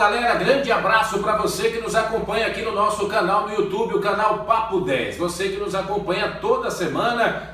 galera, grande abraço para você que nos acompanha aqui no nosso canal no YouTube, o canal Papo 10. Você que nos acompanha toda semana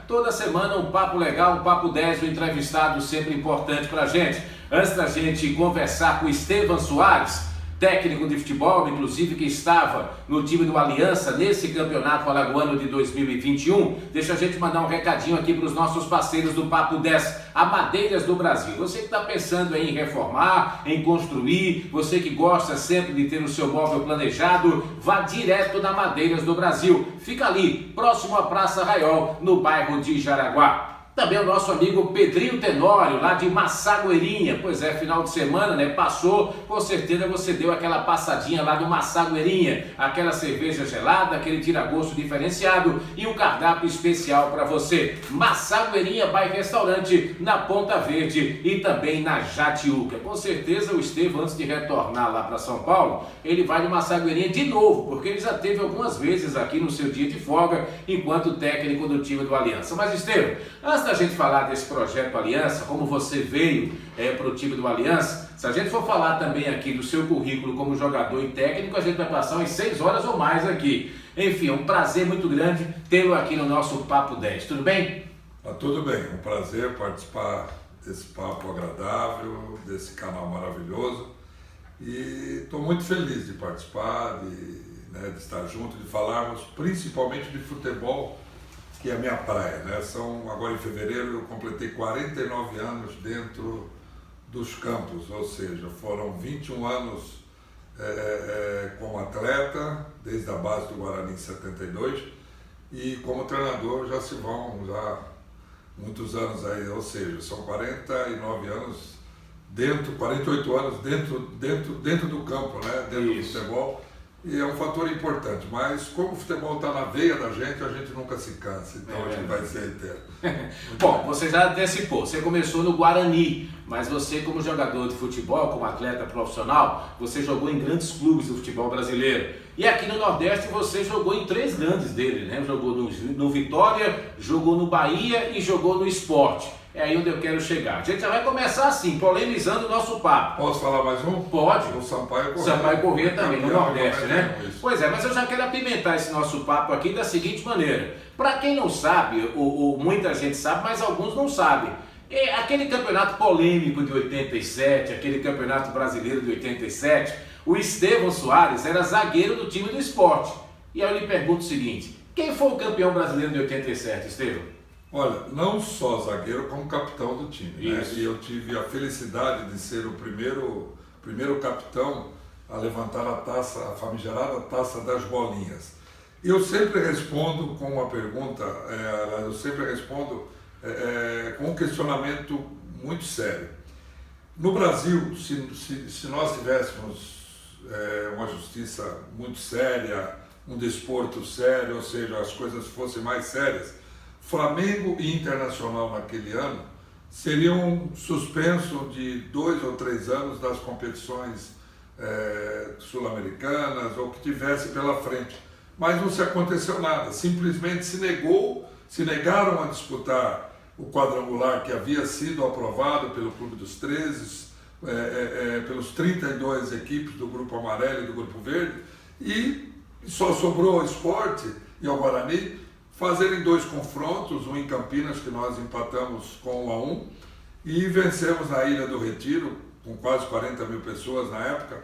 um papo legal, um Papo 10, um entrevistado sempre importante pra gente. Antes da gente conversar com o Estevan Soares, técnico de futebol, inclusive que estava no time do Aliança nesse campeonato alagoano de 2021, deixa a gente mandar um recadinho aqui para os nossos parceiros do Papo 10, a Madeiras do Brasil. Você que está pensando em reformar, em construir, você que gosta sempre de ter o seu móvel planejado, vá direto na Madeiras do Brasil. Fica ali, próximo à Praça Raiol, no bairro de Jaraguá. Também o nosso amigo Pedrinho Tenório, lá de Massagoeirinha. Pois é, final de semana, né? Passou, com certeza você deu aquela passadinha lá do Massagoeirinha. Aquela cerveja gelada, aquele tira-gosto diferenciado e um cardápio especial para você. Massagoeirinha by Restaurante, na Ponta Verde e também na Jatiuca. Com certeza o Estevam, antes de retornar lá para São Paulo, ele vai de Massagoeirinha de novo, porque ele já teve algumas vezes aqui no seu dia de folga, enquanto técnico do time do Aliança. Mas Estevam, antes da gente falar desse projeto Aliança, como você veio para o time do Aliança, se a gente for falar também aqui do seu currículo como jogador e técnico, a gente vai passar umas 6 horas ou mais aqui. Enfim, é um prazer muito grande tê-lo aqui no nosso Papo 10. Tudo bem? Tudo bem, é um prazer participar desse papo agradável, desse canal maravilhoso. E estou muito feliz de participar, de estar junto, de falarmos principalmente de futebol, que é a minha praia, né? Agora em fevereiro eu completei 49 anos dentro dos campos, ou seja, foram 21 anos como atleta, desde a base do Guarani em 72, e como treinador já se vão muitos anos aí, ou seja, são 49 anos 48 anos dentro do campo, né? Dentro do futebol. E é um fator importante, mas como o futebol está na veia da gente, a gente nunca se cansa, então a gente vai ser inteiro. Bom, você já antecipou, você começou no Guarani, mas você como jogador de futebol, como atleta profissional, você jogou em grandes clubes do futebol brasileiro. E aqui no Nordeste você jogou em 3 grandes dele, né? Jogou no Vitória, jogou no Bahia e jogou no Sport. É aí onde eu quero chegar. A gente já vai começar assim, polemizando o nosso papo. Posso falar mais um? Pode. O Sampaio Corrêa. Sampaio Corrêa também, no Nordeste, né? Pois é, mas eu já quero apimentar esse nosso papo aqui da seguinte maneira. Para quem não sabe, ou muita gente sabe, mas alguns não sabem. Aquele campeonato polêmico de 87, aquele campeonato brasileiro de 87, o Estevan Soares era zagueiro do time do Sport. E aí eu lhe pergunto o seguinte, quem foi o campeão brasileiro de 87, Estevan? Olha, não só zagueiro, como capitão do time, né? E eu tive a felicidade de ser o primeiro capitão a levantar a famigerada taça das bolinhas. E eu sempre respondo com uma pergunta, eu sempre respondo com um questionamento muito sério. No Brasil, se nós tivéssemos uma justiça muito séria, um desporto sério, ou seja, as coisas fossem mais sérias, Flamengo e Internacional naquele ano seriam suspensos de 2 ou 3 anos das competições sul-americanas ou que tivesse pela frente. Mas não se aconteceu nada, simplesmente se negaram a disputar o quadrangular que havia sido aprovado pelo Clube dos 13, pelos 32 equipes do Grupo Amarelo e do Grupo Verde, e só sobrou ao Sport e ao Guarani fazerem 2 confrontos, um em Campinas, que nós empatamos com 1-1, e vencemos na Ilha do Retiro, com quase 40 mil pessoas na época,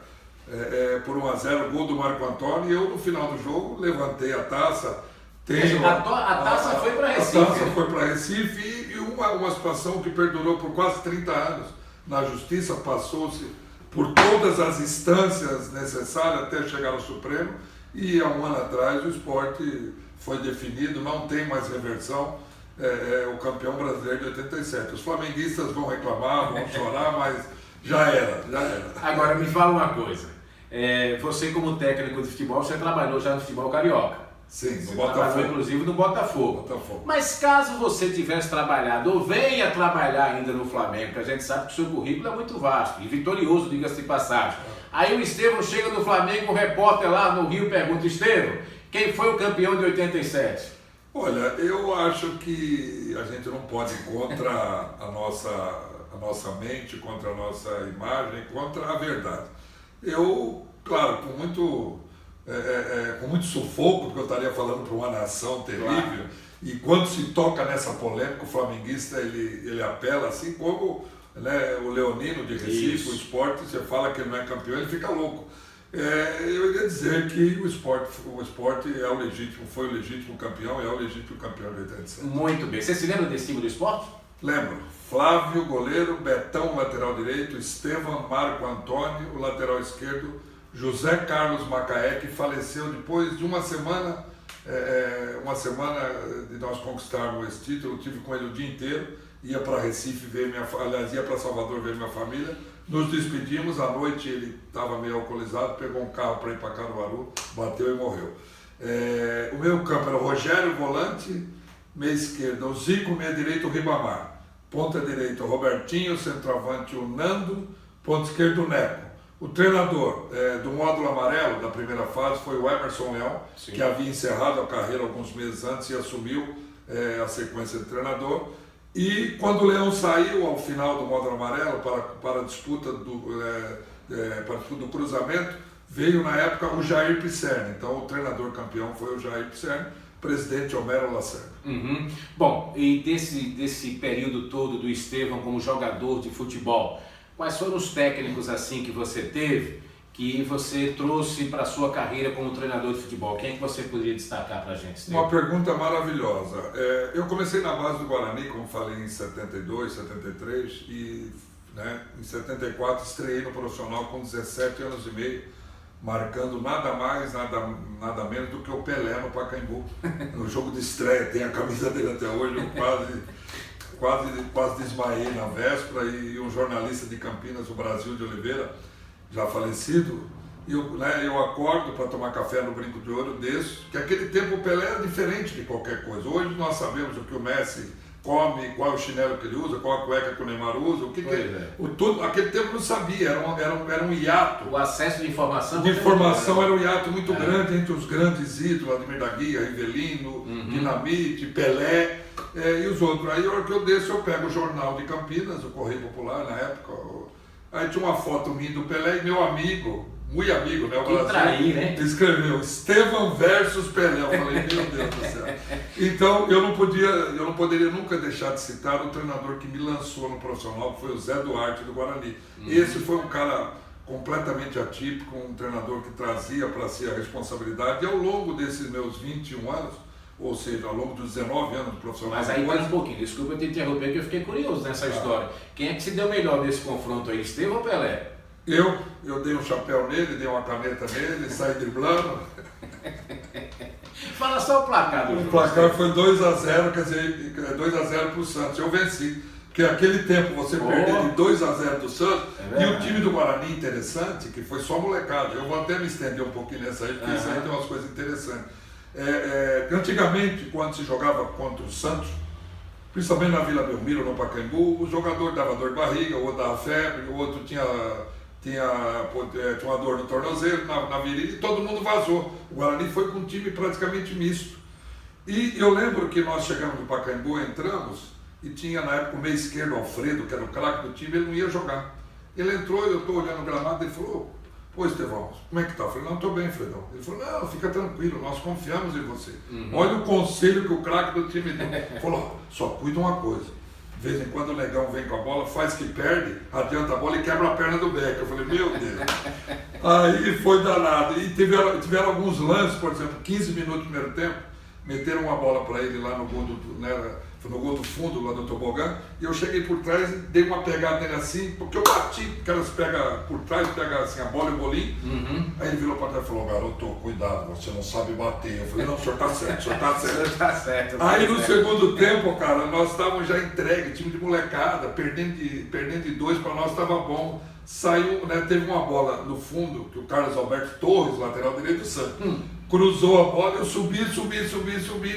por 1-0, gol do Marco Antônio, e eu no final do jogo levantei a taça. A taça foi para Recife. A taça foi para Recife e uma situação que perdurou por quase 30 anos. Na Justiça passou-se por todas as instâncias necessárias até chegar ao Supremo, e há um ano atrás o Sport foi definido, não tem mais reversão, o campeão brasileiro de 87. Os flamenguistas vão reclamar, vão chorar, mas já era. Agora me fala uma coisa, você como técnico de futebol, você trabalhou já no futebol carioca. Sim, no Botafogo. Inclusive no Botafogo. Mas caso você tivesse trabalhado, ou venha trabalhar ainda no Flamengo, porque a gente sabe que o seu currículo é muito vasto e vitorioso, diga-se de passagem. Aí o Estevam chega no Flamengo, o repórter lá no Rio pergunta, Estevam, quem foi o campeão de 87? Olha, eu acho que a gente não pode ir contra a nossa mente, contra a nossa imagem, contra a verdade. Eu, claro, com muito sufoco, porque eu estaria falando para uma nação terrível, claro. E quando se toca nessa polêmica, o flamenguista ele apela, assim como, né, o Leonino de Recife, isso. O Sport, você fala que ele não é campeão, ele fica louco. Eu iria dizer que o Sport é o legítimo, foi o legítimo campeão e é o legítimo campeão de 87. Muito bem. Você se lembra desse time do Sport? Lembro. Flávio, goleiro, Betão, lateral direito, Estevam, Marco Antônio, o lateral esquerdo, José Carlos Macaé, que faleceu depois de uma semana de nós conquistarmos esse título. Eu tive com ele o dia inteiro, ia para Recife ver ia para Salvador ver minha família. Nos despedimos, à noite ele estava meio alcoolizado, pegou um carro para ir para Caruaru, bateu e morreu. O meu campo era o Rogério, volante, meia esquerda, o Zico, meia direita, o Ribamar. Ponta direita, o Robertinho, centroavante, o Nando, ponta esquerda, o Neco. O treinador do módulo amarelo da primeira fase foi o Emerson Leão, sim. Que havia encerrado a carreira alguns meses antes e assumiu a sequência de treinador. E quando o Leão saiu ao final do módulo amarelo para a disputa do cruzamento, veio na época o Jair Pisserni. Então o treinador campeão foi o Jair Pisserni, presidente Homero Lacerda. Uhum. Bom, e desse período todo do Estevam como jogador de futebol, quais foram os técnicos assim que você teve, que você trouxe para a sua carreira como treinador de futebol? Quem é que você poderia destacar para a gente, Estevam? Uma pergunta maravilhosa. Eu comecei na base do Guarani, como falei, em 72, 73, e em 74 estreiei no profissional com 17 anos e meio, marcando nada mais, nada menos do que o Pelé no Pacaembu. No jogo de estreia, tem a camisa dele até hoje, eu quase desmaiei na véspera, e um jornalista de Campinas, o Brasil de Oliveira, já falecido, eu acordo para tomar café no Brinco de Ouro, desço, que naquele tempo o Pelé era diferente de qualquer coisa. Hoje nós sabemos o que o Messi come, qual é o chinelo que ele usa, qual a cueca que o Neymar usa, aquele tempo não sabia, era um hiato. O acesso de informação era um hiato muito grande entre os grandes ídolos, Ademir da Guia, Rivelino, Dinamite, Pelé, e os outros. Aí, a hora que eu desço, eu pego o jornal de Campinas, o Correio Popular, na época. Aí tinha uma foto minha do Pelé e meu amigo, muito amigo, né? O Brasil, trair, né? Escreveu Estevam versus Pelé. Eu falei, meu Deus do céu. Então, eu não poderia nunca deixar de citar o treinador que me lançou no profissional, que foi o Zé Duarte do Guarani. Esse foi um cara completamente atípico, um treinador que trazia para si a responsabilidade. E ao longo desses meus 21 anos, ou seja, ao longo dos 19 anos do profissional... Mas aí, para um pouquinho, desculpa eu te interromper, que eu fiquei curioso nessa história. Quem é que se deu melhor nesse confronto aí, Estevam ou Pelé? Eu dei um chapéu nele, dei uma caneta nele, saí driblando. Fala só o placar do jogo. O placar foi 2-0, quer dizer, 2-0 para o Santos. Eu venci. Porque naquele tempo você perdeu de 2-0 do Santos, e o time do Guarani interessante, que foi só molecada. Eu vou até me estender um pouquinho nessa aí, porque isso aí tem umas coisas interessantes. Antigamente, quando se jogava contra o Santos, principalmente na Vila Belmiro, no Pacaembu, o jogador dava dor de barriga, o outro dava febre, o outro tinha uma dor no tornozelo, na virilha, e todo mundo vazou. O Guarani foi com um time praticamente misto. E eu lembro que nós chegamos no Pacaembu, entramos, e tinha na época o meio esquerdo, Alfredo, que era o craque do time, ele não ia jogar. Ele entrou, eu estou olhando o gramado, ele falou: pô, Estevão, como é que tá? Eu falei: não, estou bem, Fredão. Ele falou: não, fica tranquilo, nós confiamos em você. Olha o conselho que o craque do time deu. Ele falou: só cuida uma coisa, de vez em quando o negão vem com a bola, faz que perde, adianta a bola e quebra a perna do Beck. Eu falei: meu Deus. Aí foi danado. E tiveram alguns lances, por exemplo, 15 minutos do primeiro tempo, meteram uma bola para ele lá no gol no gol do fundo, lá do tobogã, e eu cheguei por trás e dei uma pegada nele assim, porque eu bati, porque elas pegam por trás, pegam assim a bola e o bolinho. Aí ele virou para trás e falou: garoto, cuidado, você não sabe bater. Eu falei: não, o senhor tá certo, o senhor tá certo. O senhor tá certo. Aí no segundo tempo, cara, nós estávamos já entregues, time de molecada, perdendo de 2, para nós estava bom. Saiu, né, teve uma bola no fundo, que o Carlos Alberto Torres, lateral direito do Santos, cruzou a bola, eu subi,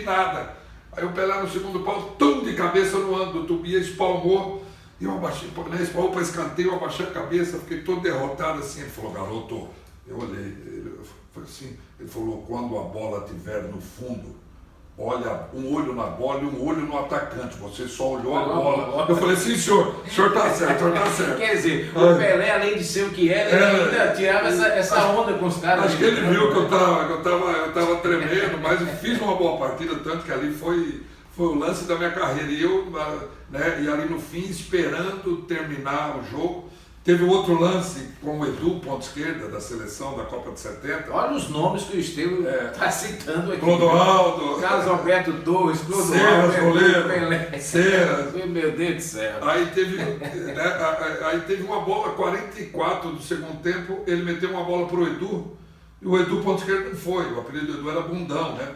nada. Aí o Pelé no segundo pau, de cabeça no ângulo do Tubia, espalmou, e eu abaixei, espalmou para escanteio, eu abaixei a cabeça, fiquei todo derrotado assim. Ele falou: garoto, eu olhei, ele falou assim, ele falou: quando a bola estiver no fundo, olha, um olho na bola e um olho no atacante, você só olhou a bola. Eu falei, sim, o senhor tá certo, o senhor tá certo. Quer dizer, o Pelé, além de ser o que era, ele ainda tirava essa onda com os caras. Acho que ele viu que eu tava tremendo, mas eu fiz uma boa partida, tanto que ali foi o lance da minha carreira. E eu, né, e ali no fim, esperando terminar o jogo, teve outro lance com o Edu, ponta esquerda, da seleção da Copa de 70. Olha os nomes que o Estevam está citando aqui. Clodoaldo. Carlos Alberto Torres, Ceras, goleiro. Pelé. Ceras. Meu Deus do céu. Aí teve uma bola, 44 do segundo tempo, ele meteu uma bola pro Edu, e o Edu, ponta esquerda, não foi. O apelido do Edu era Bundão, né?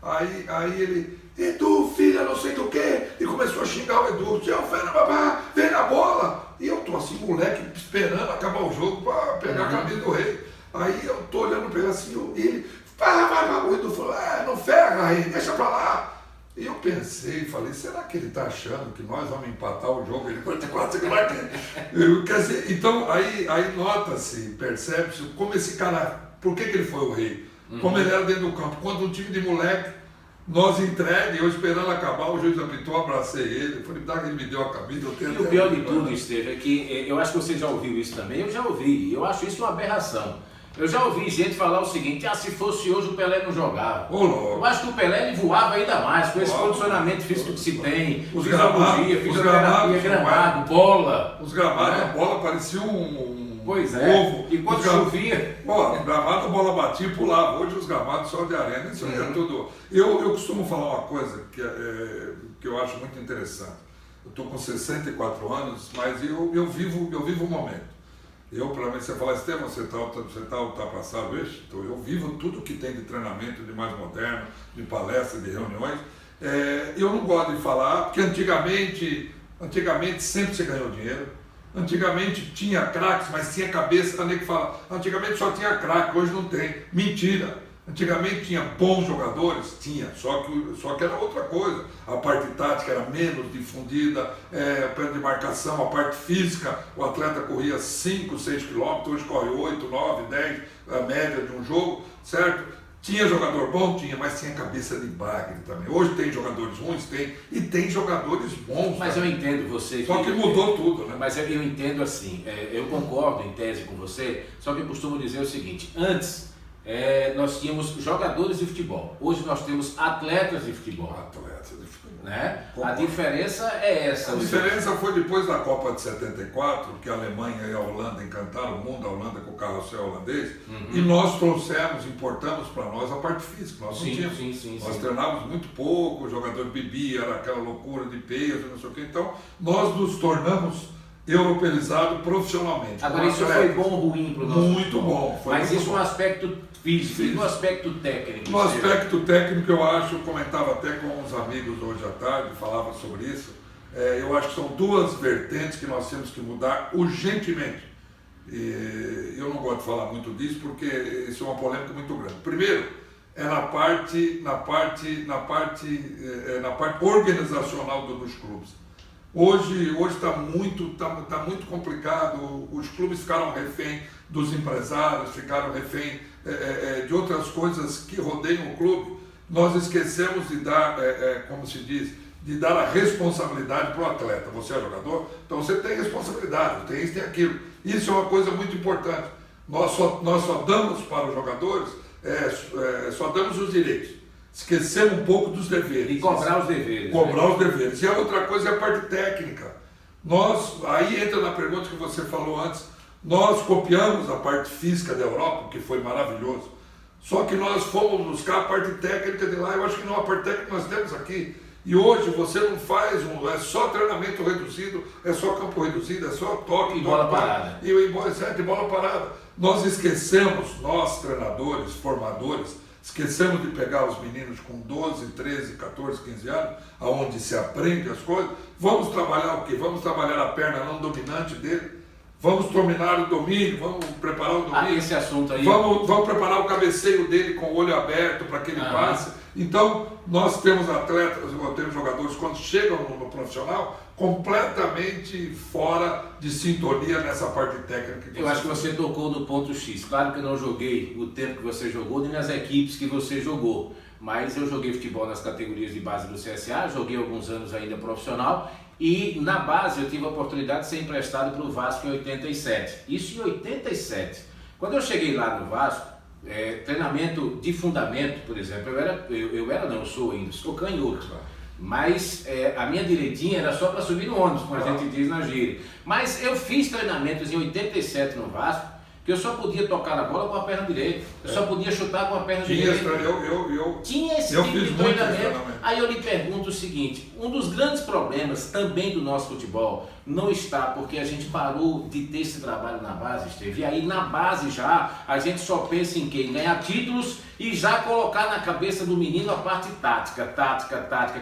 Aí ele, Edu, filha, não sei do que, e começou a xingar o Edu, seu fera, babá, vem na bola. E eu tô assim, moleque, esperando acabar o jogo para pegar a camisa do rei. Aí eu tô olhando para ele assim, e ele, vai, o Edu falou, não ferra, rei, deixa pra lá. E eu pensei, falei, será que ele tá achando que nós vamos empatar o jogo? Ele 44 segundos. Quer dizer, então, aí nota-se, percebe-se como esse cara, por que ele foi o rei? Como ele era dentro do campo. Quando um time de moleque, nós entregue, eu esperando acabar, o juiz apitou, abracei ele, falei, ele me deu a camisa. E o pior de tudo, Estevam, é que eu acho que você já ouviu isso também, eu já ouvi, eu acho isso uma aberração. Eu já ouvi gente falar o seguinte, se fosse hoje o Pelé não jogava. Eu acho que o Pelé ele voava ainda mais, com esse condicionamento físico que se tem, fisiologia, fisioterapia, gramado, bola. Os gramados, a bola parecia um pois é, ovo. E quando chovia... Gramado, a bola batia e pulava. Hoje os gramados só de arena, isso aí é tudo... Eu costumo falar uma coisa que eu acho muito interessante. Eu estou com 64 anos, mas eu vivo o momento. Para mim, você fala, Estevam, você está ultrapassado, eu vivo tudo que tem de treinamento, de mais moderno, de palestras, de reuniões. Eu não gosto de falar, porque antigamente sempre você ganhou dinheiro. Antigamente tinha craques, mas tinha cabeça, nem que fala, antigamente só tinha craque, hoje não tem. Mentira! Antigamente tinha bons jogadores? Tinha, só que era outra coisa. A parte tática era menos difundida, a parte de marcação, a parte física, o atleta corria 5, 6 quilômetros, hoje corre 8, 9, 10, a média de um jogo, certo? Tinha jogador bom? Tinha, mas tinha cabeça de bagre também. Hoje tem jogadores ruins? Tem, e tem jogadores bons. Mas também. eu entendo você. Só que mudou tudo, né? Mas eu entendo assim, eu concordo em tese com você, só que eu costumo dizer o seguinte, antes nós tínhamos jogadores de futebol, hoje nós temos atletas de futebol. Né? A diferença é essa. A diferença foi depois da Copa de 74, que a Alemanha e a Holanda encantaram o mundo, a Holanda com o carrossel holandês, e nós importamos para nós a parte física. Nós não tínhamos. Nós treinávamos muito pouco, o jogador bebia, era aquela loucura de peso, não sei o quê. Então, nós nos tornamos europeizados profissionalmente. Agora, isso foi bom ou ruim para o nosso Muito bom. Mas isso no aspecto físico e no aspecto técnico? No aspecto técnico, eu acho, eu comentava até com uns amigos hoje à tarde, falava sobre isso, eu acho que são duas vertentes que nós temos que mudar urgentemente. E eu não gosto de falar muito disso porque isso é uma polêmica muito grande. Primeiro, na parte organizacional dos clubes. Hoje está muito complicado, os clubes ficaram refém dos empresários, ficaram refém de outras coisas que rodeiam o clube. Nós esquecemos de dar, como se diz, de dar a responsabilidade para o atleta. Você é jogador, então você tem responsabilidade, tem isso, tem aquilo. Isso é uma coisa muito importante. Nós só damos para os jogadores, só damos os direitos. Esquecemos um pouco dos deveres. E cobrar os deveres. Cobrar os deveres. E a outra coisa é a parte técnica. Aí entra na pergunta que você falou antes, nós copiamos a parte física da Europa, que foi maravilhoso, só que nós fomos buscar a parte técnica de lá. Eu acho que não, a parte técnica nós temos aqui. E hoje você não faz é só treinamento reduzido, é só campo reduzido, é só toque. E bola parada. E bola parada. Nós esquecemos, nós treinadores, formadores, esquecemos de pegar os meninos com 12, 13, 14, 15 anos, aonde se aprende as coisas. Vamos trabalhar o quê? Vamos trabalhar a perna não dominante dele. Vamos dominar o domínio, vamos preparar o domínio. Esse assunto aí. Vamos preparar o cabeceio dele com o olho aberto para que ele passe. Então, nós temos atletas, temos jogadores, quando chegam no profissional, completamente fora de sintonia nessa parte técnica. Eu acho que você tocou no ponto X. Claro que eu não joguei o tempo que você jogou, nem nas equipes que você jogou. mas eu joguei futebol nas categorias de base do CSA, joguei alguns anos ainda profissional e na base eu tive a oportunidade de ser emprestado para o Vasco em 87. Isso em 87. Quando eu cheguei lá no Vasco, treinamento de fundamento, por exemplo, eu sou ainda, sou canhoto. Mas a minha direitinha era só para subir no ônibus, como a gente diz na gíria. Mas eu fiz treinamentos em 87 no Vasco, que eu só podia tocar na bola com a perna direita. Eu só podia chutar com a perna direita. Tinha esse tipo de treinamento. Aí eu lhe pergunto o seguinte, um dos grandes problemas também do nosso futebol não está porque a gente parou de ter esse trabalho na base, Esteve. E aí na base já a gente só pensa em quê? Em ganhar títulos e já colocar na cabeça do menino a parte tática,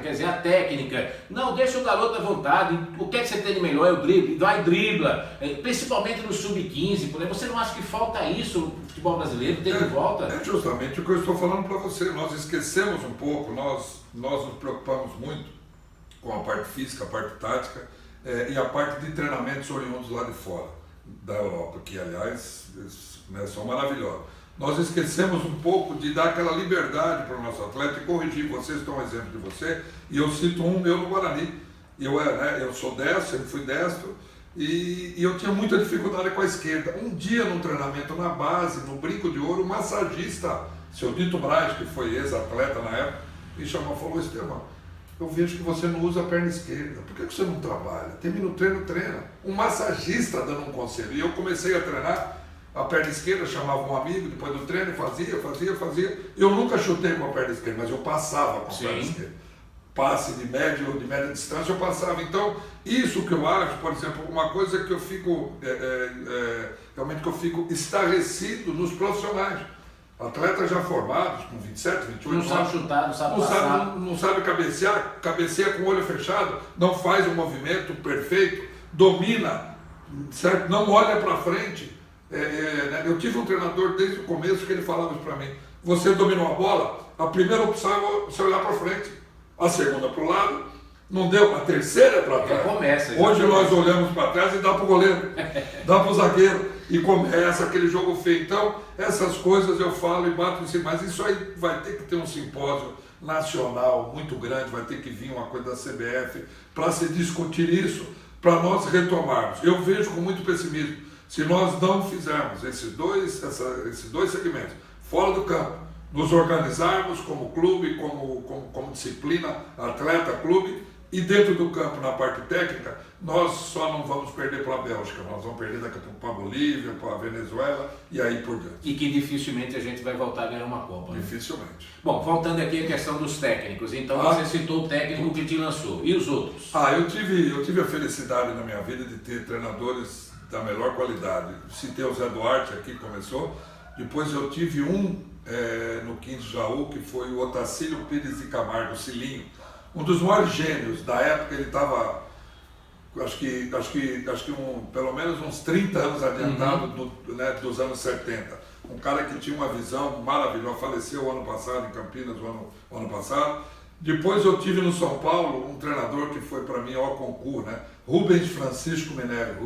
quer dizer, a técnica. Não, deixa o garoto à vontade. O que é que você tem de melhor? É o drible. Vai, dribla. Principalmente no sub-15, por exemplo. Você não acha que falta isso no futebol brasileiro? Tem de volta? É justamente o que eu estou falando para você. Nós esquecemos um pouco, nós nos preocupamos muito com a parte física, a parte tática e a parte de treinamentos oriundos lá de fora, da Europa, que aliás são maravilhosos. Nós esquecemos um pouco de dar aquela liberdade para o nosso atleta e corrigir. Vocês estão um exemplo de você, e eu cito um meu no Guarani. Eu sou destro, sempre fui destro, e eu tinha muita dificuldade com a esquerda. Um dia no treinamento na base, no Brinco de Ouro, o massagista, seu Dito Braz, que foi ex-atleta na época, me chamou e falou: Estevão, eu vejo que você não usa a perna esquerda, por que você não trabalha? Termina o treino, treina. Um massagista dando um conselho, e eu comecei a treinar a perna esquerda, chamava um amigo depois do treino, fazia. Eu nunca chutei com a perna esquerda, mas eu passava com a perna esquerda. Passe de média distância eu passava. Então, isso que eu acho, por exemplo, uma coisa que eu fico, realmente que eu fico estarrecido nos profissionais. Atletas já formados, com 27, 28 anos. Não sabe chutar, não sabe passar. Não sabe cabecear, cabeceia com o olho fechado, não faz um movimento perfeito, domina, certo? Não olha para frente. Eu tive um treinador desde o começo que ele falava isso para mim: você dominou a bola, a primeira opção é você olhar para frente, a segunda para o lado, não deu, a terceira é para trás. Hoje nós olhamos para trás e dá para o goleiro, dá para o zagueiro e começa aquele jogo feio. Então essas coisas eu falo e bato em cima, mas isso aí vai ter que ter um simpósio nacional muito grande, vai ter que vir uma coisa da CBF para se discutir isso, para nós retomarmos. Eu vejo com muito pessimismo. Se nós não fizermos esses dois segmentos, fora do campo, nos organizarmos como clube, como disciplina, atleta, clube, e dentro do campo, na parte técnica, nós só não vamos perder para a Bélgica, nós vamos perder daqui a pouco para a Bolívia, para a Venezuela e aí por diante. E que dificilmente a gente vai voltar a ganhar uma Copa. Né? Dificilmente. Bom, voltando aqui à questão dos técnicos, então você citou o técnico que te lançou, e os outros? Eu tive a felicidade na minha vida de ter treinadores da melhor qualidade. Citei o Zé Duarte aqui, começou, depois eu tive no 15 Jaú, que foi o Otacílio Pires de Camargo, o Cilinho, um dos maiores gênios da época. Ele estava, acho que pelo menos uns 30 anos adiantado dos anos 70. Um cara que tinha uma visão maravilhosa, faleceu o ano passado em Campinas, o ano passado. Depois eu tive no São Paulo um treinador que foi para mim ao concurso, Rubens Francisco Minério.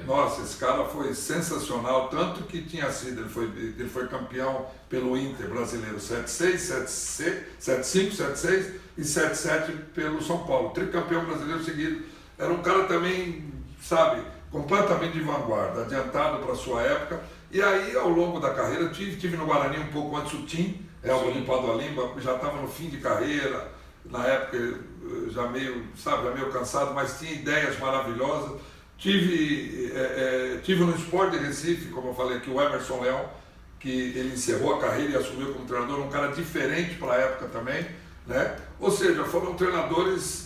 Nossa, esse cara foi sensacional, tanto que tinha sido, ele foi campeão pelo Inter brasileiro 7-6, 7-5, 7-6 e 7-7 pelo São Paulo, tricampeão brasileiro seguido. Era um cara também, sabe, completamente de vanguarda, adiantado para a sua época. E aí, ao longo da carreira, tive no Guarani um pouco antes o Tim, Elba de Padoalimba, já estava no fim de carreira, na época já meio cansado, mas tinha ideias maravilhosas. Tive no Sport de Recife, como eu falei aqui, o Emerson Leão, que ele encerrou a carreira e assumiu como treinador, um cara diferente para a época também, Ou seja, foram treinadores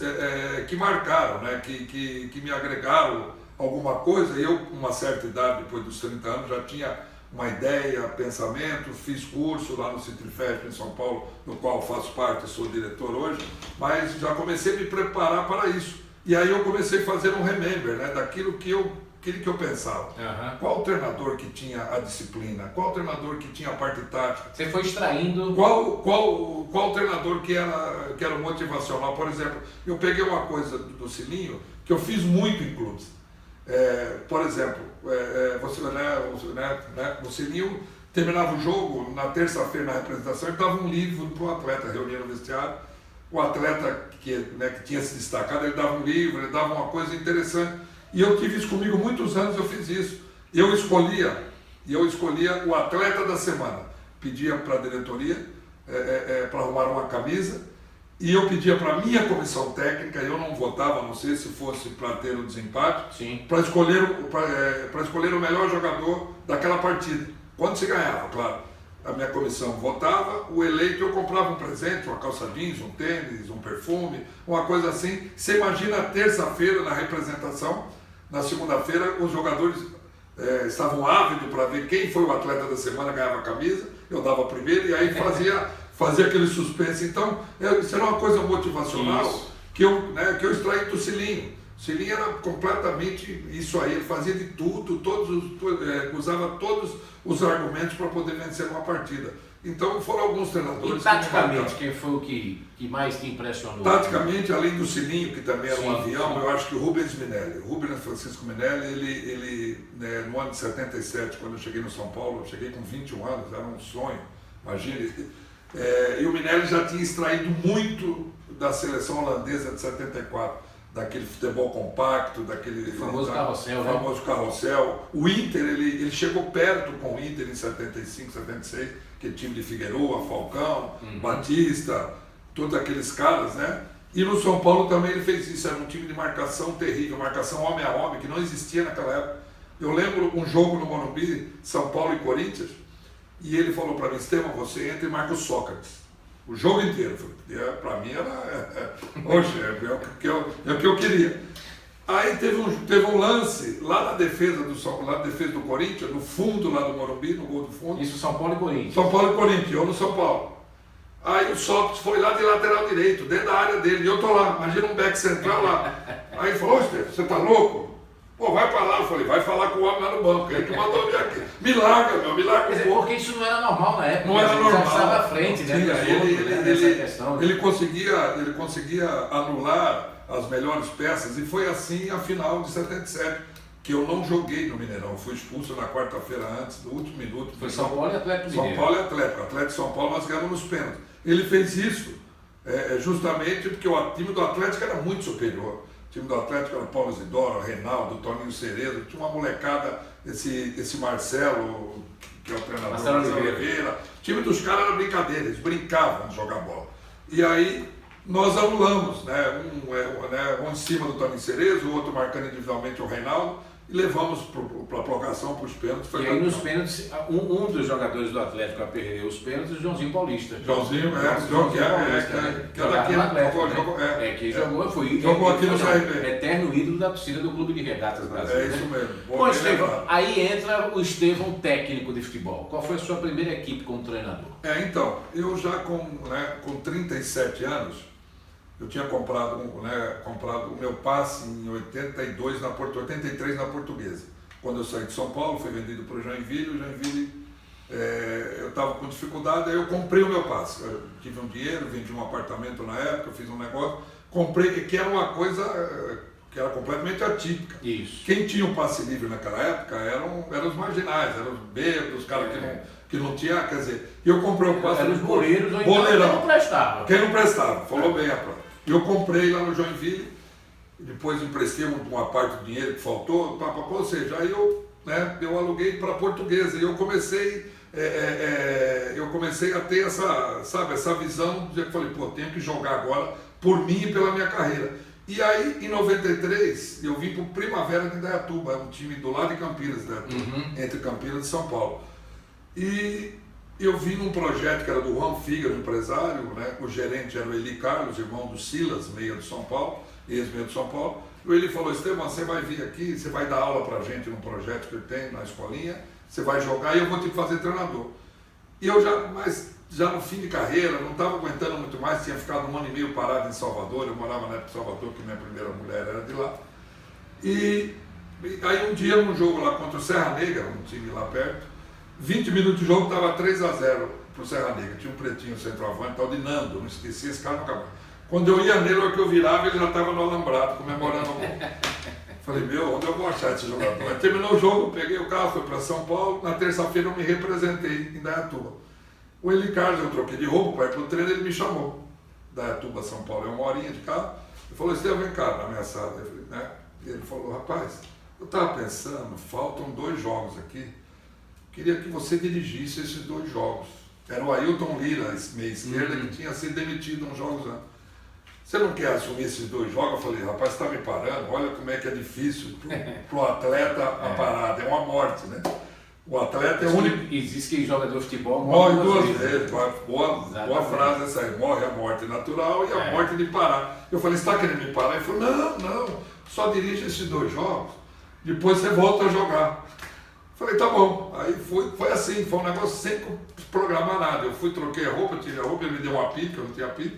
que marcaram, que me agregaram alguma coisa. E eu, com uma certa idade, depois dos 30 anos, já tinha uma ideia, pensamento, fiz curso lá no Citrifest em São Paulo, no qual faço parte, sou diretor hoje, mas já comecei a me preparar para isso. E aí eu comecei a fazer um remember, daquilo que eu pensava. Qual treinador que tinha a disciplina? Qual treinador que tinha a parte tática? Você foi extraindo... Qual treinador que era motivacional? Por exemplo, eu peguei uma coisa do Cilinho que eu fiz muito em clubes. Por exemplo, o Cilinho terminava o jogo, na terça-feira na representação, ele dava um livro para o atleta, reunia no vestiário. O atleta que tinha se destacado, ele dava um livro, ele dava uma coisa interessante. E eu tive isso comigo muitos anos, eu fiz isso. Eu escolhia o atleta da semana. Pedia para a diretoria para arrumar uma camisa, e eu pedia para a minha comissão técnica, eu não votava, não sei se fosse para ter o desempate, para escolher o melhor jogador daquela partida. Quando se ganhava, claro. A minha comissão votava, o eleito eu comprava um presente, uma calça jeans, um tênis, um perfume, uma coisa assim. Você imagina terça-feira na representação, na segunda-feira os jogadores estavam ávidos para ver quem foi o atleta da semana, ganhava a camisa, eu dava a primeira e aí fazia aquele suspense. Então, isso era uma coisa motivacional que eu extraí do Cilinho. O Cilinho era completamente isso aí, ele fazia de tudo, usava todos os argumentos para poder vencer uma partida. Então foram alguns treinadores. E taticamente, quem foi o que mais te impressionou? Taticamente, além do Cilinho, que também era um avião, eu acho que o Rubens Minelli. O Rubens Francisco Minelli, ele no ano de 77, quando eu cheguei no São Paulo, eu cheguei com 21 anos, era um sonho, imagine. E o Minelli já tinha extraído muito da seleção holandesa de 74. Daquele futebol compacto, daquele famoso carrossel, famoso carrossel. O Inter, ele chegou perto com o Inter em 75, 76, aquele time de Figueroa, Falcão, Batista, todos aqueles caras, né? E no São Paulo também ele fez isso, era um time de marcação terrível, marcação homem a homem, que não existia naquela época. Eu lembro um jogo no Morumbi, São Paulo e Corinthians, e ele falou para mim: Estevão, você entra e marca o Sócrates. O jogo inteiro, para mim era o que eu queria. Aí teve um lance lá na defesa do Corinthians, no fundo lá do Morumbi, no gol do fundo. Isso, São Paulo e Corinthians. São Paulo e Corinthians, eu no São Paulo. Aí o Sócrates foi lá de lateral direito, dentro da área dele, e eu tô lá, imagina um back central lá. Aí ele falou: Estevão, você tá louco? Pô, vai pra lá. Eu falei: vai falar com o homem lá no banco, ele que mandou vir aqui. Me larga. Porque isso não era normal na época. Não era normal. Já estava à frente, né? Ele conseguia anular as melhores peças, e foi assim a final de 77, que eu não joguei no Mineirão. Eu fui expulso na quarta-feira antes, no último minuto. Foi São Paulo e Atlético Mineiro. São Paulo e Atlético. Atlético e São Paulo nós ganhamos nos pênaltis. Ele fez isso justamente porque o time do Atlético era muito superior. O time do Atlético era Paulo Isidoro, Reinaldo, Toninho Cerezo, tinha uma molecada, esse Marcelo, que é o treinador, Marcelo Oliveira. O time dos caras era brincadeira, eles brincavam de jogar bola. E aí nós anulamos, né? Um em cima do Toninho Cerezo, o outro marcando individualmente o Reinaldo, e levamos para a prorrogação, para os pênaltis. E aí nos pênaltis, um dos jogadores do Atlético a perder os pênaltis, o Joãozinho Paulista. Joãozinho que é daqui, que jogou, jogou aqui no CRB. Eterno ídolo da torcida do Clube de Regatas Brasil. É isso mesmo. Bom, Estevão, aí entra o Estevão técnico de futebol. Qual foi a sua primeira equipe como treinador? Então, eu já com 37 anos, eu tinha comprado o meu passe em 83 na Portuguesa. Quando eu saí de São Paulo, fui vendido para o Joinville. Eu estava com dificuldade, aí eu comprei o meu passe. Eu tive um dinheiro, vendi um apartamento na época, fiz um negócio, comprei, que era uma coisa que era completamente atípica. Isso. Quem tinha o passe livre naquela época eram os marginais, eram os bêbados, os caras que não tinha, quer dizer, eu comprei o passe. Eram os boleiros, ou então quem não prestava. Quem não prestava, falou bem a prova. Eu comprei lá no Joinville, depois emprestei uma parte do dinheiro que faltou, ou seja, aí eu aluguei para a Portuguesa, e eu comecei a ter essa visão de que eu falei: pô, tenho que jogar agora por mim e pela minha carreira. E aí, em 93, eu vim para o Primavera de Indaiatuba, um time do lado de Campinas, entre Campinas e São Paulo. E eu vim num projeto que era do Juan Fígaro, empresário, né? O gerente era o Eli Carlos, irmão do Silas, meia do São Paulo, ex-meia do São Paulo. E o Eli falou: Estevão, você vai vir aqui, você vai dar aula pra gente num projeto que eu tenho na escolinha, você vai jogar e eu vou te fazer treinador. E eu já no fim de carreira, não estava aguentando muito mais, tinha ficado 1 ano e meio parado em Salvador, eu morava na época em Salvador, que minha primeira mulher era de lá. E aí um dia, num jogo lá contra o Serra Negra, um time lá perto, 20 minutos de jogo, estava 3-0 para o Serra Negra. Tinha um pretinho centroavante, tal de Nando, não esqueci, esse cara não acabou. Quando eu ia nele, o que eu virava, ele já estava no alambrado, comemorando o gol. Falei, meu, onde eu vou achar esse jogador? Aí terminou o jogo, peguei o carro, fui para São Paulo, na terça-feira eu me representei em Dayatuba. O Eli Carlos, eu troquei de roupa para ir para o treino, ele me chamou. Dayatuba, São Paulo, é 1 horinha de carro. Ele falou, Estevão, vem cá, na minha sala. Eu falei, né? E ele falou, rapaz, eu estava pensando, faltam 2 jogos aqui. Queria que você dirigisse esses 2 jogos. Era o Ailton Lira, esse meia esquerda, que tinha sido demitido uns jogos antes. Você não quer assumir esses 2 jogos? Eu falei, rapaz, você está me parando, olha como é que é difícil para o atleta a parada, é uma morte, né? O atleta é o único... Existe quem joga de futebol, morre 2 vezes. Boa frase essa aí, morre a morte natural e a morte de parar. Eu falei, você está querendo me parar? Ele falou, não, só dirige esses 2 jogos, depois você volta a jogar. Falei, tá bom. Aí foi assim, foi um negócio sem programar nada. Eu fui, troquei a roupa, tirei a roupa, ele me deu um apito, eu não tinha apito.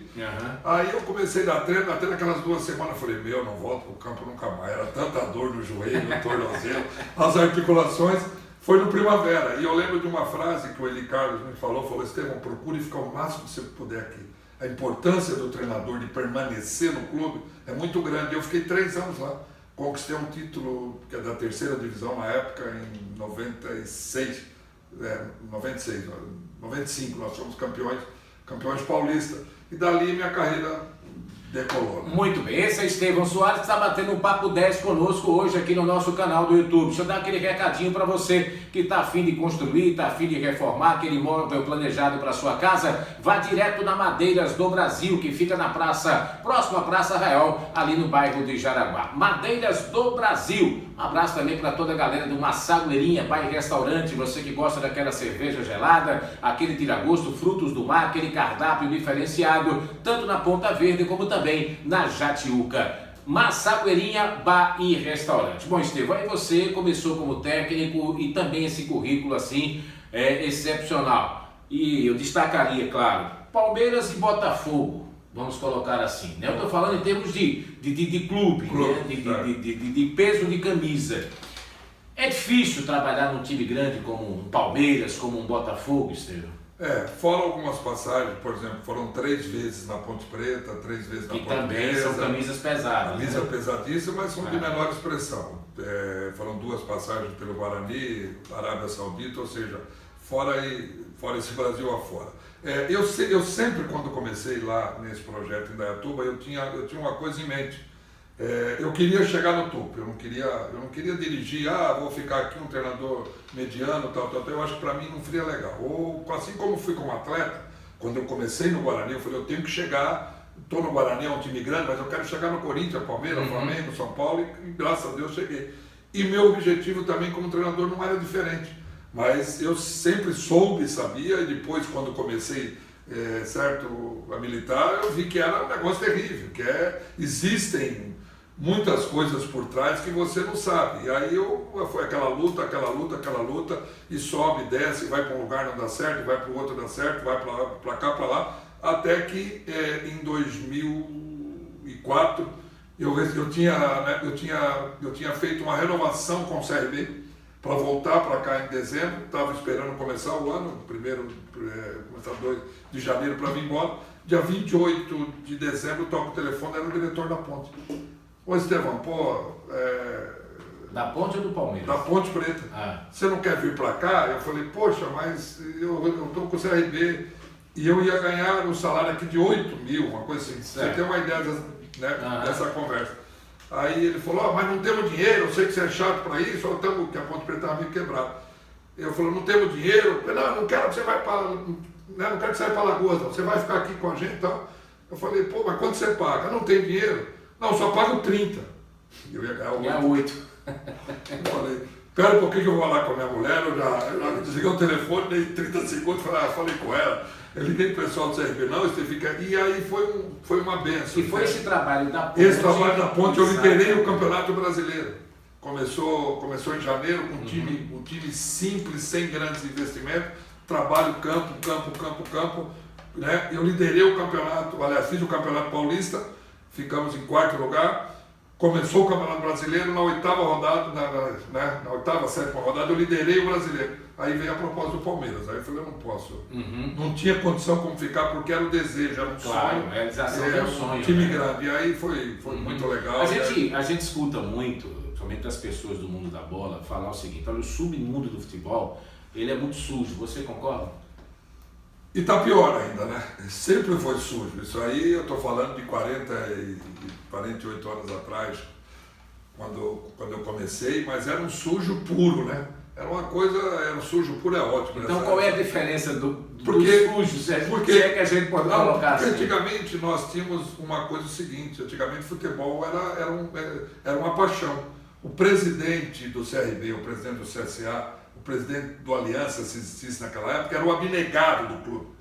Aí eu comecei a dar treino, até naquelas 2 semanas, eu falei, meu, não volto pro campo nunca mais. Era tanta dor no joelho, no tornozelo, as articulações. Foi no Primavera. E eu lembro de uma frase que o Eli Carlos me falou, Estevão, procure ficar o máximo que você puder aqui. A importância do treinador de permanecer no clube é muito grande. Eu fiquei 3 anos lá. Conquistei um título que é da 3ª divisão na época, em 96, 95, nós fomos campeões paulistas. E dali minha carreira decolou. Muito bem, esse é Estevão Soares, que está batendo um papo 10 conosco hoje aqui no nosso canal do YouTube. Deixa eu dar aquele recadinho para você que está a fim de construir, está a fim de reformar, aquele imóvel planejado para sua casa, vá direto na Madeiras do Brasil, que fica na praça, próxima à Praça Real, ali no bairro de Jaraguá. Madeiras do Brasil. Um abraço também para toda a galera do Massagueirinha, bar e restaurante, você que gosta daquela cerveja gelada, aquele tira-gosto, frutos do mar, aquele cardápio diferenciado, tanto na Ponta Verde como também na Jatiuca. Massagueirinha, bar e restaurante. Bom, Estevão, aí você começou como técnico e também esse currículo assim é excepcional. E eu destacaria, claro, Palmeiras e Botafogo. Vamos colocar assim, né? Eu estou falando em termos de clube, né? de peso de camisa. É difícil trabalhar num time grande como um Palmeiras, como um Botafogo, Estevão? Fora algumas passagens, por exemplo, foram 3 vezes na Ponte Preta, 3 vezes na Ponte Preta. Que também são camisas pesadas. Camisa pesadíssima, mas são de menor expressão. Foram 2 passagens pelo Guarani, Arábia Saudita, ou seja, fora esse Brasil afora. Eu sempre, quando comecei lá nesse projeto em Dayatuba, eu tinha uma coisa em mente. Eu queria chegar no topo, eu não queria dirigir, vou ficar aqui um treinador mediano, tal. Eu acho que para mim não seria legal. Ou assim como fui como atleta, quando eu comecei no Guarani, eu falei, eu tenho que chegar, estou no Guarani, é um time grande, mas eu quero chegar no Corinthians, Palmeiras, Flamengo, São Paulo, e graças a Deus cheguei. E meu objetivo também como treinador não era diferente. Mas eu sempre soube, sabia, e depois quando comecei a militar, eu vi que era um negócio terrível, existem muitas coisas por trás que você não sabe. E aí foi aquela luta, e sobe, desce, vai para um lugar não dá certo, vai para o outro dá certo, vai para cá, para lá, até que em 2004 eu tinha feito uma renovação com o CRB, para voltar para cá em dezembro, estava esperando começar o ano, começar 2 de janeiro para vir embora. Dia 28 de dezembro, toco o telefone, era o diretor da Ponte. Ô Estevão, Da Ponte ou do Palmeiras? Da Ponte Preta. Você não quer vir para cá? Eu falei, poxa, mas eu estou com o CRB e eu ia ganhar um salário aqui de 8 mil, uma coisa assim. Você tem uma ideia dessa conversa. Aí ele falou, mas não temos dinheiro, eu sei que você é chato para isso, que a Ponte Preta estava meio quebrada. Eu falei, não temos dinheiro, não quero que você vá para, não quero que você vá para Lagoas, não. Você vai ficar aqui com a gente e tal. Eu falei, mas quanto você paga? Não tem dinheiro? Não, só pago 30. Eu ia ganhar 8. Eu falei, espera um pouquinho que eu vou lá com a minha mulher, eu já desliguei o telefone, dei 30 segundos, falei com ela. Eu liguei para o pessoal do CRB, você fica... E aí foi uma benção. E foi esse trabalho da Ponte? Esse trabalho da Ponte, eu liderei o Campeonato Brasileiro. Começou em janeiro com um time simples, sem grandes investimentos, trabalho campo, né? Eu liderei o campeonato, aliás, fiz o Campeonato Paulista, ficamos em 4º lugar. Começou o Campeonato Brasileiro, na 8ª rodada, na 8ª, 7ª rodada, eu liderei o Brasileiro. Aí veio a proposta do Palmeiras, aí eu falei, eu não posso. Não tinha condição como ficar, porque era um desejo, era um sonho. Realização do sonho. Um time grande, e aí foi muito legal. A gente escuta muito, somente as pessoas do mundo da bola, falar o seguinte: olha, o submundo do futebol, ele é muito sujo. Você concorda? E tá pior ainda, né? Sempre foi sujo. Isso aí eu estou falando de 48 anos atrás, quando eu comecei, mas era um sujo puro, né? Era uma coisa, era um sujo puro, é ótimo. Então qual é a diferença do sujo, se é que a gente pode colocar assim? Antigamente nós tínhamos uma coisa seguinte, antigamente futebol era uma paixão. O presidente do CRB, o presidente do CSA, o presidente do Aliança, se existisse naquela época, era o abnegado do clube.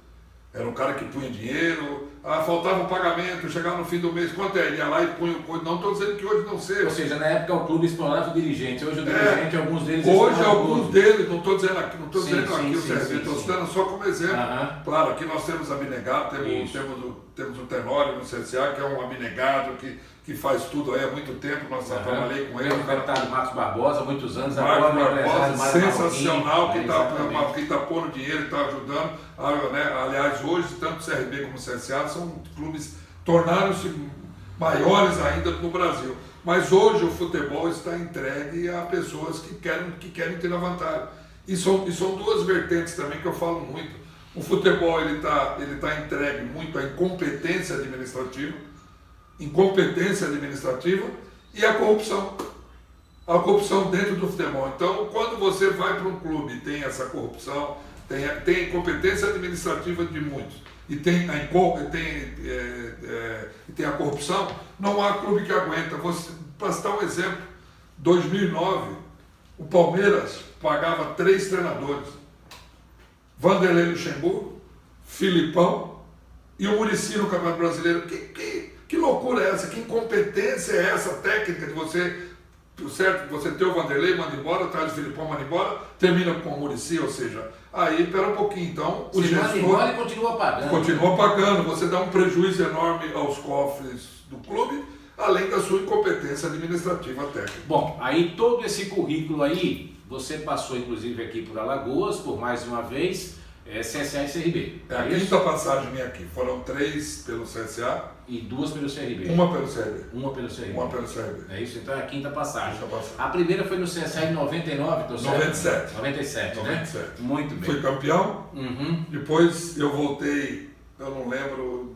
Era um cara que punha dinheiro, faltava um pagamento, chegava no fim do mês, quanto é? Ele ia lá e punha o coisa. Não estou dizendo que hoje não seja. Ou seja, na época o clube explorava o dirigente, hoje o dirigente, alguns deles... Hoje alguns deles, não estou dizendo aqui, o CRB, estou citando só como exemplo. Claro, aqui nós temos abnegado, temos o Tenório no CSA, que é um abnegado, que faz tudo aí há muito tempo, nós trabalhei com ele. O deputado Marcos Barbosa, há muitos anos, Marcos Barbosa, sensacional, que está pondo dinheiro, que está ajudando. Aliás, hoje, tanto o CRB como o CSA são clubes, tornaram-se maiores ainda no Brasil. Mas hoje o futebol está entregue a pessoas que querem ter a vantagem. E são duas vertentes também que eu falo muito. O futebol ele tá entregue muito à incompetência administrativa e a corrupção. A corrupção dentro do futebol. Então, quando você vai para um clube e tem essa corrupção, tem a incompetência administrativa de muitos e tem a corrupção, não há clube que aguenta. Para citar um exemplo, 2009, o Palmeiras pagava 3 treinadores: Vanderlei Luxemburgo, Filipão e o Muricy no Campeonato Brasileiro. Que loucura é essa? Que incompetência é essa técnica de você... Certo, você ter o Vanderlei, manda embora, traz o Filipão, manda embora, termina com o Muricy, ou seja, aí pera um pouquinho, então o gestor... manda embora e continua pagando. Continua pagando, você dá um prejuízo enorme aos cofres do clube, além da sua incompetência administrativa técnica. Bom, aí todo esse currículo aí, você passou inclusive aqui por Alagoas, por mais uma vez, CSA e CRB. É a quinta passagem minha aqui, foram 3 pelo CSA. E 2 pelo CRB. Uma pelo CRB. Uma pelo CRB. É isso, então é a quinta passagem. A primeira foi no CSA em 99, tô certo? 97. 97, né? 97. Muito bem. Fui campeão, depois eu voltei, eu não lembro,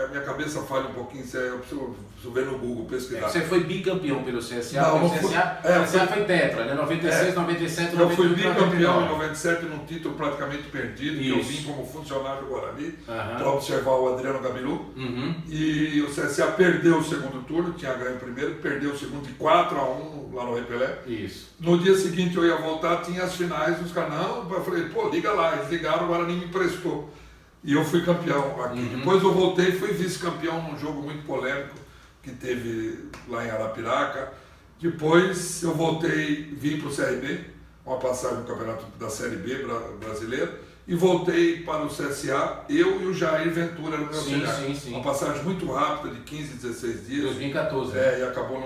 a minha cabeça falha um pouquinho, eu preciso ver no Google, pesquisar. Você foi bicampeão pelo CSA? Não, o CSA foi tetra, né? 96, 97, 98, eu fui bicampeão 99. Em 97 num título praticamente perdido, que eu vim como funcionário do Guarani, para observar o Adriano Gabiru. E o CSA perdeu o segundo turno, tinha ganho o primeiro, perdeu o segundo de 4-1 lá no Repelé. Isso. No dia seguinte eu ia voltar, tinha as finais, os caras, não, eu falei, pô, liga lá, eles ligaram, o Guarani me emprestou. E eu fui campeão aqui. Depois eu voltei, fui vice-campeão num jogo muito polêmico que teve lá em Arapiraca. Depois eu voltei, vim para o CRB, uma passagem no campeonato da Série B brasileira, e voltei para o CSA, eu e o Jair Ventura no meu auxiliar. Sim. Uma passagem muito rápida, de 15, 16 dias. 2014. Né? E acabou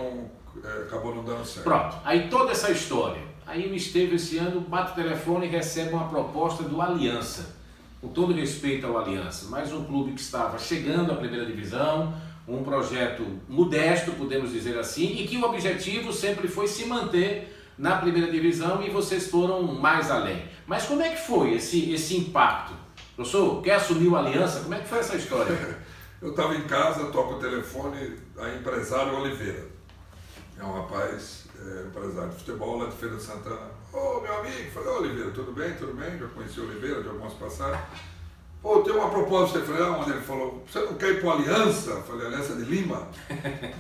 não dando certo. Pronto, aí toda essa história. Aí o Estevão esse ano bate o telefone e recebe uma proposta do Aliança. Com todo respeito ao Aliança, mas um clube que estava chegando à primeira divisão, um projeto modesto, podemos dizer assim, e que o objetivo sempre foi se manter na primeira divisão, e vocês foram mais além. Mas como é que foi esse impacto? Professor, quer assumir o Aliança? Como é que foi essa história? Eu estava em casa, toco o telefone, a empresário Oliveira. É um rapaz, empresário de futebol lá de Feira de Santana. Ô, meu amigo, falei, Oliveira, tudo bem? Já conheci o Oliveira de algumas passagens. Pô, tem uma proposta, eu falei, onde? Ele falou, você não quer ir para o Aliança? Eu falei, Aliança de Lima?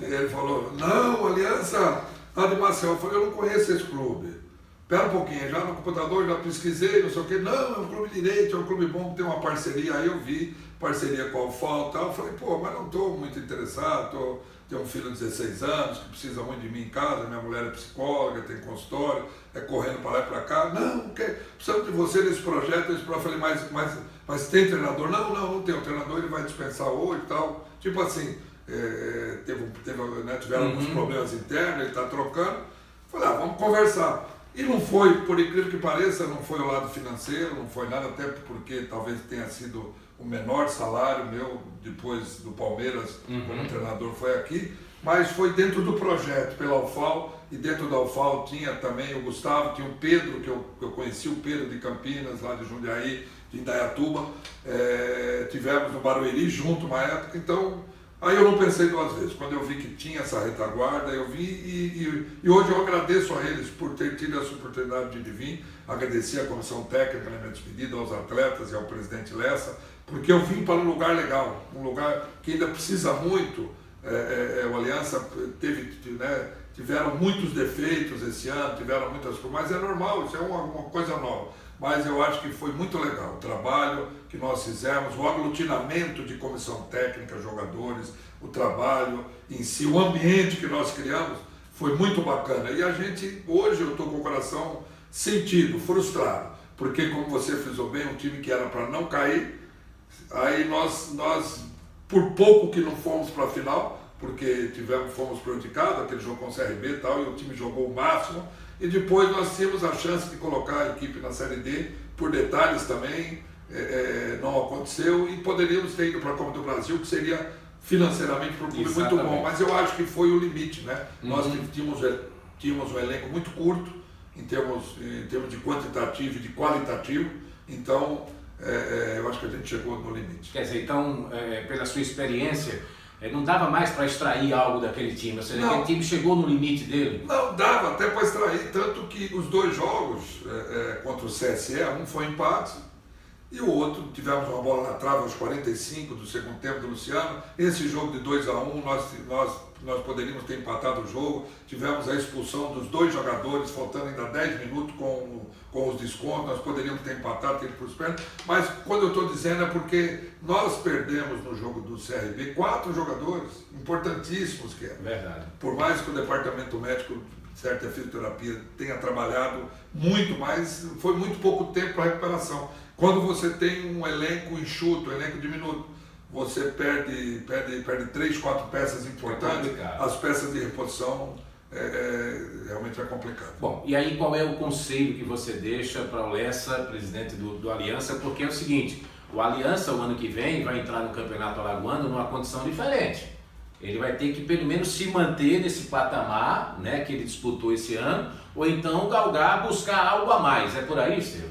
Ele falou, não, Aliança lá de Maceió. Eu falei, eu não conheço esse clube. Espera um pouquinho, já no computador, já pesquisei, não sei o quê. Não, é um clube direito, é um clube bom, tem uma parceria. Aí eu vi parceria com a UFAL e tal. Eu falei, pô, mas não estou muito interessado, tenho um filho de 16 anos que precisa muito de mim em casa, minha mulher é psicóloga, tem consultório, correndo para lá e para cá. Não, precisamos de você nesse projeto. Eu falei, mas tem treinador? Não tem. O treinador ele vai dispensar hoje e tal. Tipo assim, tiveram alguns problemas internos, ele está trocando. Falei, vamos conversar. E não foi, por incrível que pareça, não foi o lado financeiro, não foi nada, até porque talvez tenha sido o menor salário meu depois do Palmeiras como treinador foi aqui, mas foi dentro do projeto, pela UFAL, e dentro da UFAL tinha também o Gustavo, tinha o Pedro, que eu conheci o Pedro de Campinas, lá de Jundiaí, de Indaiatuba, tivemos no Barueri junto uma época, então aí eu não pensei duas vezes. Quando eu vi que tinha essa retaguarda, eu vi e hoje eu agradeço a eles por ter tido essa oportunidade de vir, agradecer à comissão técnica na minha despedida, aos atletas e ao presidente Lessa, porque eu vim para um lugar legal, um lugar que ainda precisa muito. O Aliança tiveram muitos defeitos esse ano, tiveram muitas coisas, mas é normal, isso é uma coisa nova. Mas eu acho que foi muito legal o trabalho que nós fizemos, o aglutinamento de comissão técnica, jogadores, o trabalho em si, o ambiente que nós criamos foi muito bacana. E a gente, hoje eu estou com o coração sentido, frustrado, porque como você frisou bem, um time que era para não cair, aí nós por pouco que não fomos para a final, porque fomos prejudicados, aquele jogo com o CRB e tal, e o time jogou o máximo, e depois nós tínhamos a chance de colocar a equipe na Série D, por detalhes também, não aconteceu, e poderíamos ter ido para a Copa do Brasil, que seria financeiramente para o clube muito bom, mas eu acho que foi o limite, né? Nós tínhamos um elenco muito curto, em termos de quantitativo e de qualitativo, então eu acho que a gente chegou no limite. Quer dizer, então, pela sua experiência, não dava mais para extrair algo daquele time? Ou seja, aquele time chegou no limite dele? Não, dava até para extrair, tanto que os dois jogos contra o CSE, um foi empate e o outro, tivemos uma bola na trave aos 45 do segundo tempo do Luciano. Esse jogo de 2-1, nós poderíamos ter empatado o jogo, tivemos a expulsão dos dois jogadores, faltando ainda 10 minutos com os descontos, nós poderíamos ter empatado, ter ido para os pênaltis, mas quando eu estou dizendo é porque nós perdemos no jogo do CRB 4 jogadores importantíssimos que eram. Verdade. Por mais que o departamento médico, certa fisioterapia, tenha trabalhado muito, mas foi muito pouco tempo para recuperação. Quando você tem um elenco enxuto, um elenco diminuto, você perde 3, 4 peças importantes, as peças de reposição realmente é complicado. Bom, e aí qual é o conselho que você deixa para o Lessa, presidente do Aliança? Porque é o seguinte, o Aliança o ano que vem vai entrar no Campeonato Alagoano numa condição diferente. Ele vai ter que pelo menos se manter nesse patamar, né, que ele disputou esse ano, ou então galgar, buscar algo a mais. É por aí, Estevam?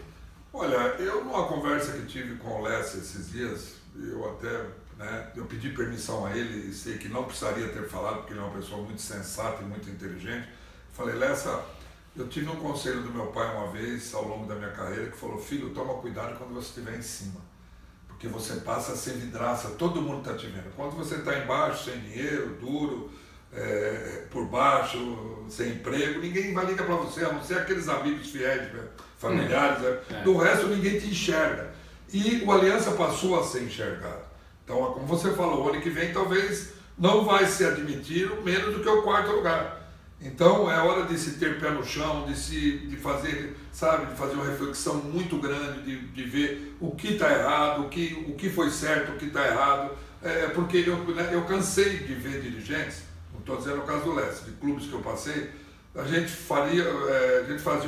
Olha, eu numa conversa que tive com o Lessa esses dias, eu pedi permissão a ele e sei que não precisaria ter falado, porque ele é uma pessoa muito sensata e muito inteligente. Falei, Lessa, eu tive um conselho do meu pai uma vez, ao longo da minha carreira, que falou, filho, toma cuidado quando você estiver em cima, porque você passa a ser vidraça, todo mundo está te vendo. Quando você está embaixo, sem dinheiro, duro, por baixo, sem emprego, ninguém vai ligar para você, a não ser aqueles amigos fiéis, familiares, do resto ninguém te enxerga. E o Aliança passou a ser enxergado. Então, como você falou, o ano que vem talvez não vai se admitir menos do que o 4º lugar. Então é hora de se ter pé no chão, de fazer uma reflexão muito grande, de ver o que está errado, o que foi certo, o que está errado. Porque eu cansei de ver dirigentes, não estou dizendo o caso do Lessa, de clubes que eu passei, a gente fazia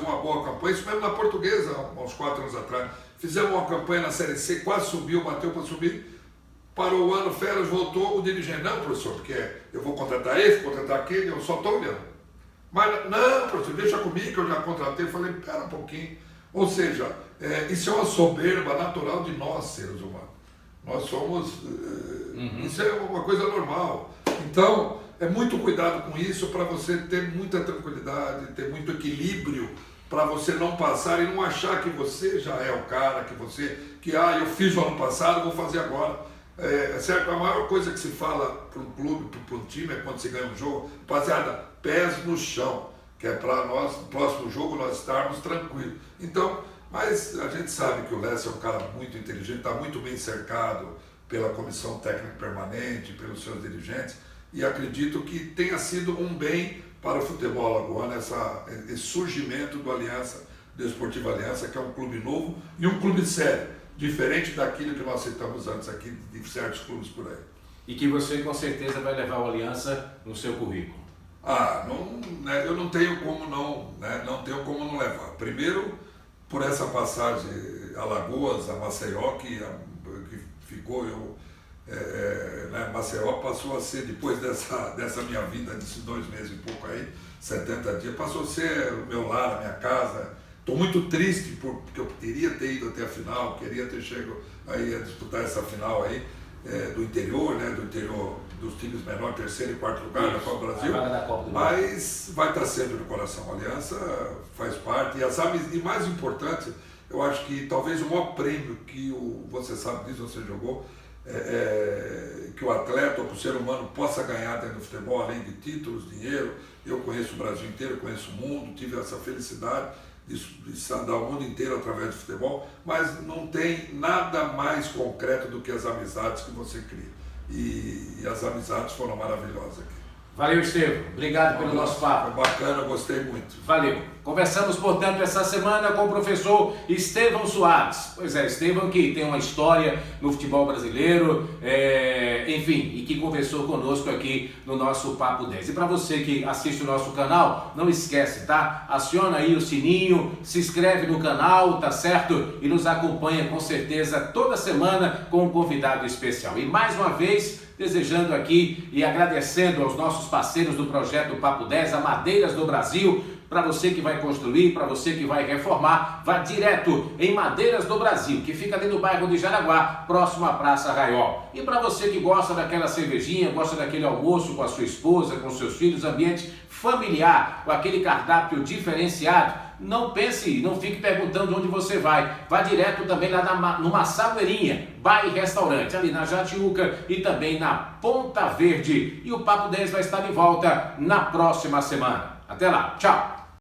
uma boa campanha, isso mesmo na Portuguesa, há uns 4 anos atrás. Fizemos uma campanha na Série C, quase subiu, bateu para subir, parou o ano, férias, voltou, o dirigente, não, professor, porque eu vou contratar esse, vou contratar aquele, eu só estou olhando. Mas, não, professor, deixa comigo que eu já contratei. Eu falei, pera um pouquinho. Ou seja, isso é uma soberba natural de nós, seres humanos. Nós somos... Isso é uma coisa normal. Então, é muito cuidado com isso para você ter muita tranquilidade, ter muito equilíbrio, para você não passar e não achar que você já é o cara, eu fiz o ano passado, vou fazer agora. Certo? A maior coisa que se fala para um clube, para um time, é quando você ganha um jogo, rapaziada, pés no chão, que é para nós, no próximo jogo, nós estarmos tranquilos. Então, mas a gente sabe que o Lessa é um cara muito inteligente, está muito bem cercado pela comissão técnica permanente, pelos seus dirigentes, e acredito que tenha sido um bem para o futebol alagoano esse surgimento do Aliança, do Esportivo Aliança, que é um clube novo e um clube sério, diferente daquilo que nós citamos antes aqui, de certos clubes por aí. E que você com certeza vai levar o Aliança no seu currículo. Eu não tenho como não tenho como não levar. Primeiro, por essa passagem Alagoas, a Maceió, que ficou, né, Maceió passou a ser, depois dessa minha vida, desses 2 meses e pouco aí, 70 dias, passou a ser o meu lar, a minha casa. Estou muito triste porque eu queria ter ido até a final, queria ter chegado aí a disputar essa final aí, do interior, né, do interior dos times menores, 3º e 4º lugar da Copa do Brasil, mas vai estar sempre no coração. A aliança faz parte, e mais importante, eu acho que talvez o maior prêmio que você sabe disso, você jogou, que o atleta ou que o ser humano possa ganhar dentro do futebol, além de títulos, dinheiro. Eu conheço o Brasil inteiro, conheço o mundo, tive essa felicidade de andar o mundo inteiro através do futebol, mas não tem nada mais concreto do que as amizades que você cria. E as amizades foram maravilhosas aqui. Valeu, Estevão. Obrigado pelo nosso papo. Foi bacana, gostei muito. Valeu. Conversamos, portanto, essa semana com o professor Estevão Soares. Pois é, Estevão que tem uma história no futebol brasileiro, enfim, e que conversou conosco aqui no nosso Papo 10. E para você que assiste o nosso canal, não esquece, tá? Aciona aí o sininho, se inscreve no canal, tá certo? E nos acompanha com certeza toda semana com um convidado especial. E mais uma vez, desejando aqui e agradecendo aos nossos parceiros do projeto Papo 10, a Madeiras do Brasil. Para você que vai construir, para você que vai reformar, vá direto em Madeiras do Brasil, que fica ali no bairro de Jaraguá, próximo à Praça Arraiol. E para você que gosta daquela cervejinha, gosta daquele almoço com a sua esposa, com seus filhos, ambiente familiar, com aquele cardápio diferenciado, não pense, não fique perguntando onde você vai. Vá direto também lá no Maçagueirinha, Bar e Restaurante, ali na Jatiuca e também na Ponta Verde. E o Papo 10 vai estar de volta na próxima semana. Até lá, tchau!